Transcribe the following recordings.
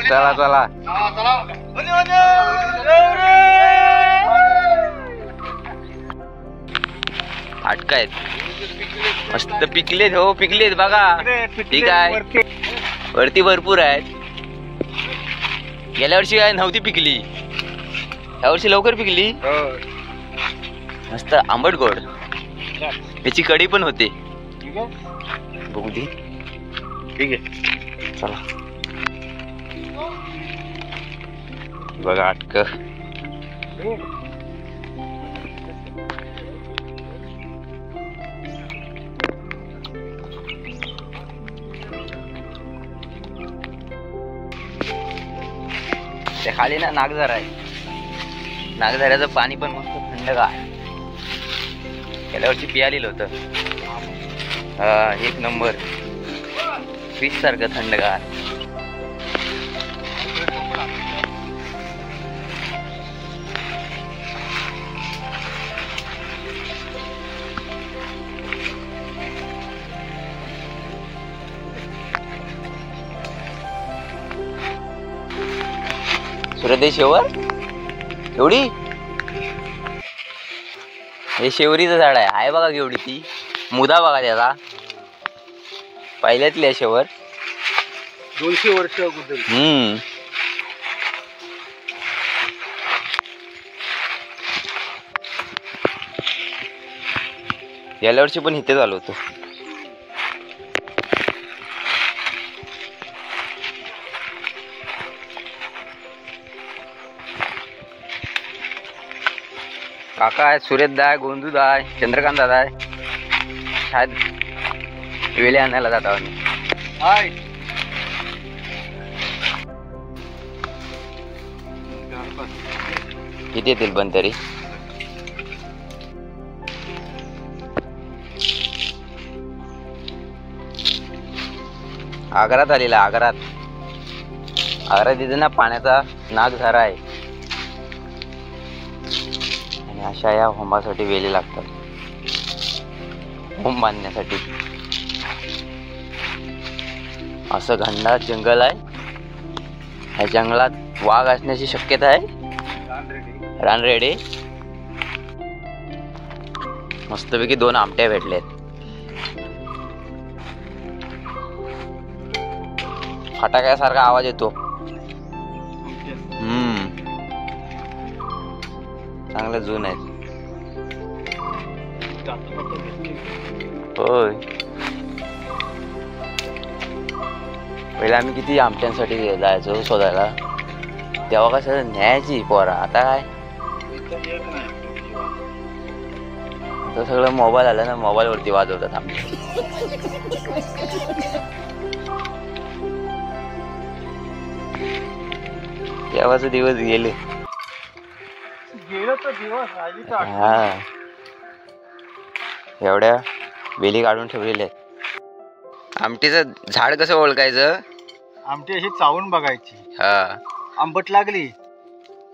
चला चला अटकायत मस्त पिकलेत हो पिकलेत बघा ठीक आहे वरती भरपूर आहेत गेल्या वर्षी काय नव्हती पिकली या वर्षी लवकर पिकली मस्त आंबट गोड त्याची कढी पण होते बघू दे ठीक आहे चला बघा अटक त्या खाली ना नागझरा आहे नागझऱ्याचं पाणी पण मस्त थंडगार गेल्या वर्षी पियालेलं होतं एक नंबर फ्रीज सारखं थंडगार सुरदेश शेवर एवढी हे शेवरीचं झाड आहे बघा केवढी ती मुदा बघा त्याचा पहिल्यातली आहे शेवर 200 वर्ष अगोदर गेल्या वर्षी पण इथेच आलो होतो काका आहे सुरेशदा आहे गोंदूदा आहे चंद्रकांत दादा आहे शायद वेले आणायला जात आहोत किती येतील पण तरी आग्रात आलेला आग्रात तिथे ना पाण्याचा नागझरा आहे आणि अशा या होमासाठी वेली लागतात होम बांधण्यासाठी असं घनदाट जंगल आहे ह्या जंगलात वाघ असण्याची शक्यता आहे रानरेडे मस्तपैकी 2 आमट्या भेटल्यात फटाक्यासारखा आवाज येतो चांगलं जून आहे होय पहिले आम्ही किती आमट्यांसाठी जायचो शोधायला तेव्हा कसं न्यायची पोरा आता काय आता सगळं मोबाईल आलं ना मोबाईल वरती वाजवतात आमचे तेव्हाचे दिवस गेले हा एवढ्या वेली काढून ठेवलेल्या आहेत आमटीचं झाड कसं ओळखायचं आमटी अशी चावून बघायची हा आंबट लागली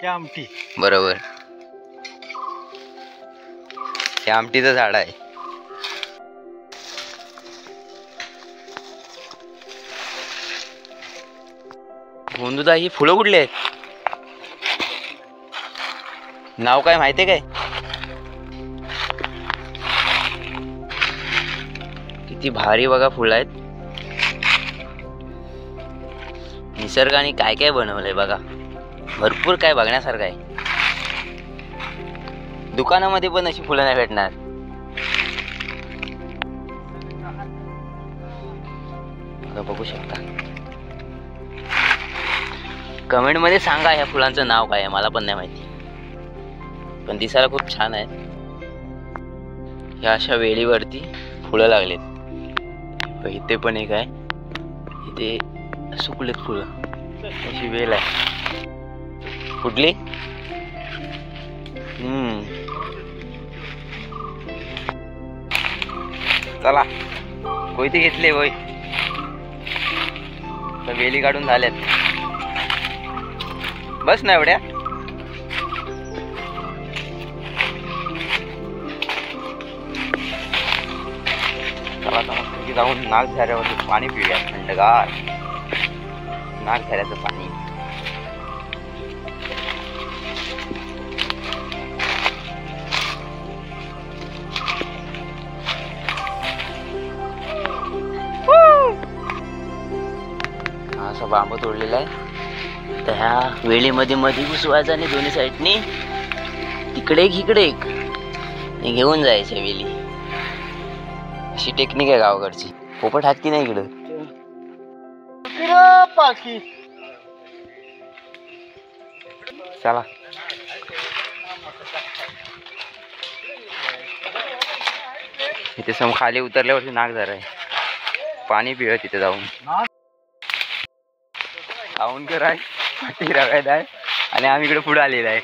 की आमटी बरोबर हे आमटीचं झाड आहे गोंदूदा ही फुलं कुठली आहेत नाव काय माहितीये काय किती भारी बघा फुलं आहेत निसर्गाने काय काय बनवलंय बघा भरपूर काय बघण्यासारखं आहे दुकानामध्ये पण अशी फुलं नाही भेटणार बघू शकता कमेंट मध्ये सांगा ह्या फुलांचं नाव काय आहे मला पण नाही माहिती पण दिसायला खूप छान आहे ह्या अशा वेळीवरती फुलं लागलेत. इथे पण एक आहे, इथे सुकलेत फुलं. अशी वेल आहे कुठली. चला कोयते घेतले होय, तर वेली काढून झाल्यात. बस ना एवढ्या. चला आता मस्त जाऊन नागझऱ्यावरती पाणी पिऊया, थंडगार नागझऱ्याचं पाणी. असा बांबू तोडलेला आहे, तर ह्या वेळीमध्ये मध्ये घुसवायचा आणि दोन्ही साईडनी तिकडे एक इकडे एक घेऊन जायच्या वेली. अशी टेक्निक आहे गावाकडची. पोपट हात की नाही इकडं. पालखी चला इथे सम खाली उतरल्यावरती नागझरा आहे, पाणी पिऊया तिथे जाऊन. सावंतकर आहे, पाठी रगायत आहे आणि आम्ही इकडे पुढे आलेला आहे.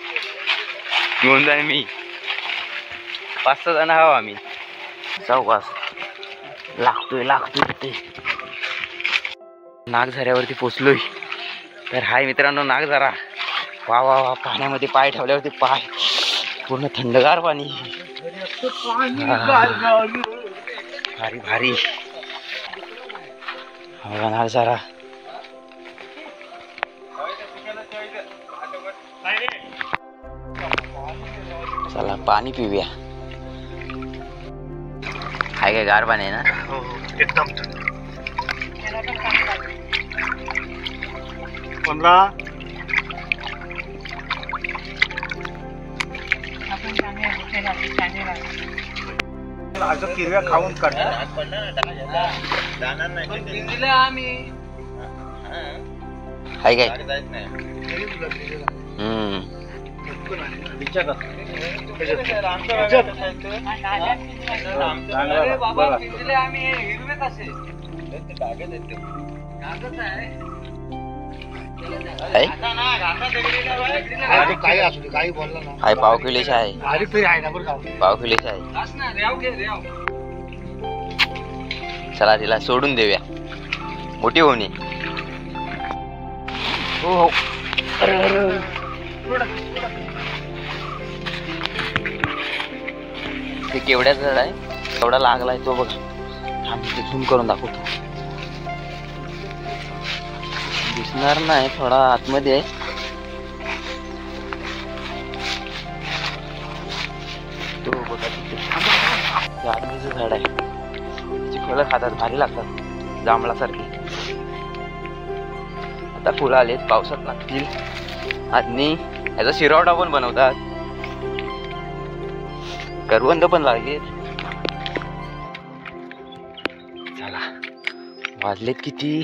2 जण, मी 5-6 जण आहो आम्ही. चौकास लागतोय ते नागझऱ्यावरती पोचलोय. तर हाय मित्रांनो नागझरा. वा वा वा, पाण्यामध्ये पाय ठेवल्यावरती पाय पूर्ण थंडगार पाणी. भारी भारी नागझरा. चला पाणी पिऊया. हाय काय गार पाणी आहे ना. एकदम 15 किरव्या खाऊन काढतो. हाय काय. हाय पाव किलोची आहे. पाव किलोची आहे. चला तिला सोडून देऊया, मोठी होणे. हो ते केवढ्याच झाड आहे, केवढा लागलाय तो बघ. आम्ही ते झूम करून दाखवतो. दिसणार नाही, थोडा आतमध्ये आहे. तो बघा तिथे आडमीचं झाड आहे. त्याची फळं खातात, भारी लागतात जांभळासारखी. आता फुलं आलेत, पावसात लागतील. आणि याचा शिरवडा पण बनवतात. करवंद पण लागलेत. चला वाजलेत किती,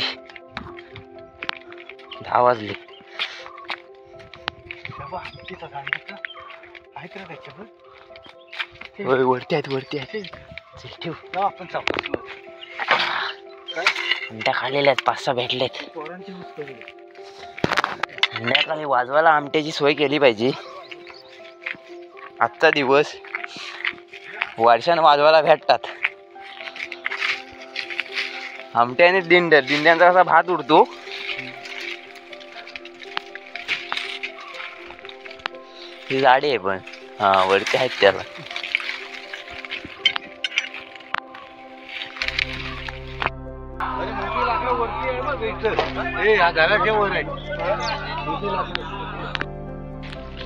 10 वाजले. वरती आहेत. ठेव आपण आमट्या खाल्लेल्या आहेत, 5-6 भेटलेत. संध्याकाळी वाजवायला आमट्याची सोय केली पाहिजे. आजचा दिवस वर्षानं वाजवायला भेटतात. आमट्याने दिंड्यांचा असा भात उडतो. ही झाडे आहे पण वरती आहेत त्याला.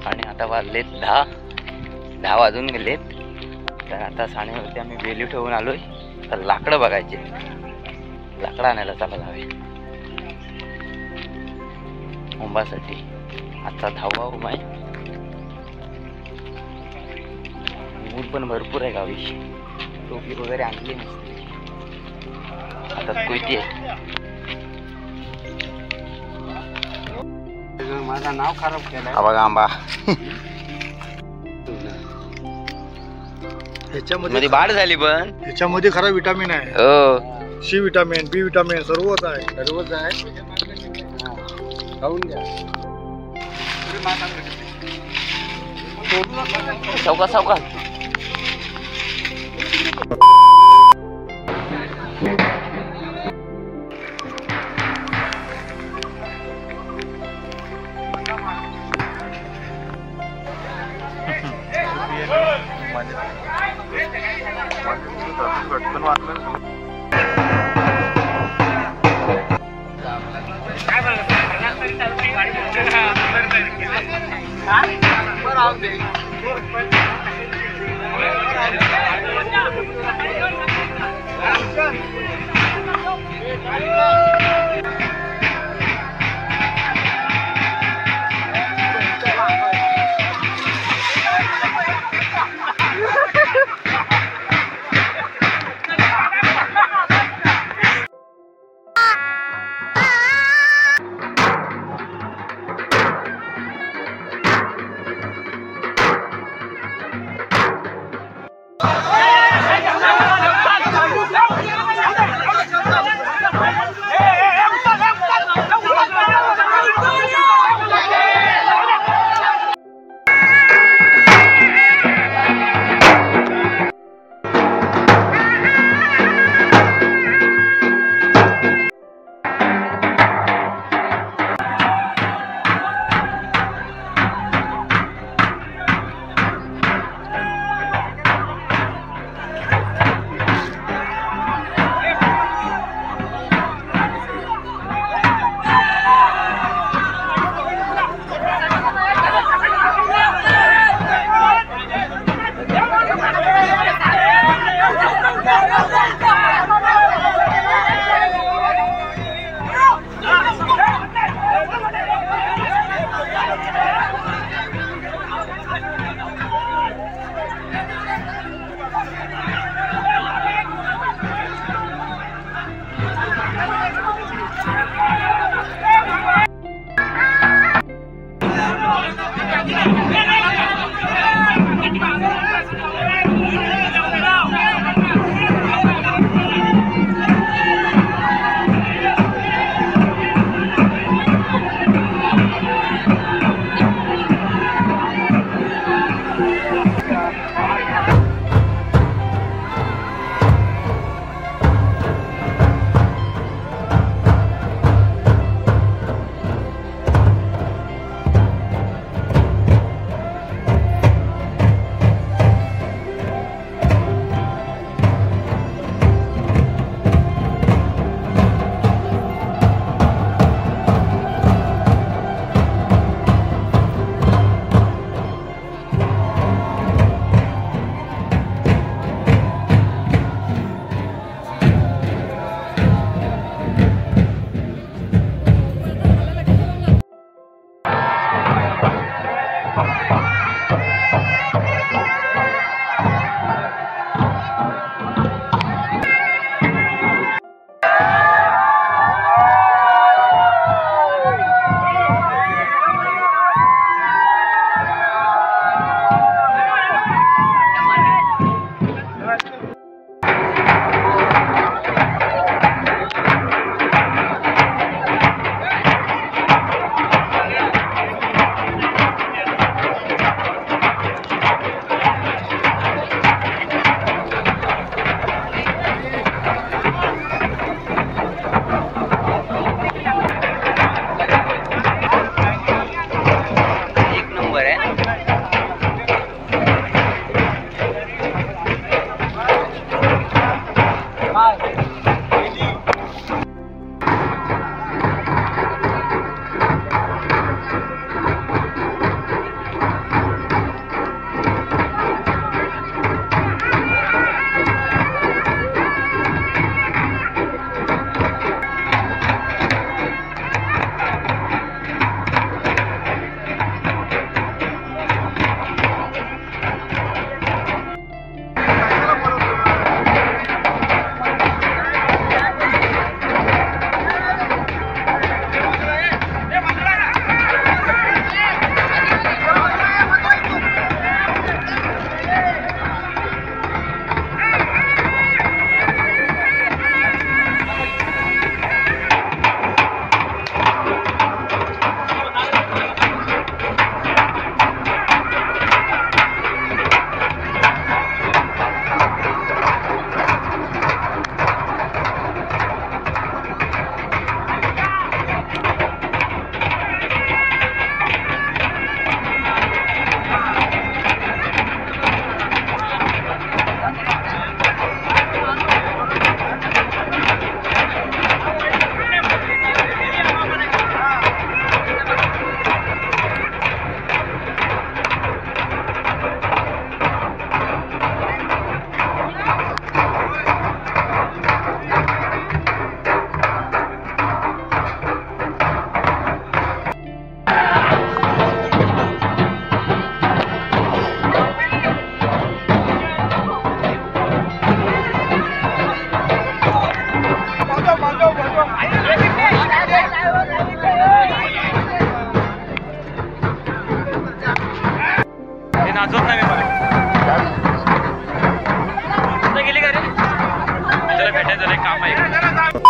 आणि आता वाजलेत 10 वाजून गेलेत. तर आता साण्यावरती आम्ही वेली ठेवून आलोय. तर लाकडं बघायचे, लाकडं आणायला चला जावे उंबासाठी. आजचा 10वा उंब आहे. ऊन पण भरपूर आहे गावी. टोपी वगैरे आणली नसते. आता कोयती आहे. माझं नाव खराब केलं. हा बघा आंबा. मध्ये वाढ झाली पण ह्याच्यामध्ये खरा विटामिन आहे. हो सी विटामिन, बी विटामिन सर्वच आहे. खाऊन घ्या. सावका सावका. नाचवत नाही मला गेली का रे? त्याला भेटायचं काम आहे.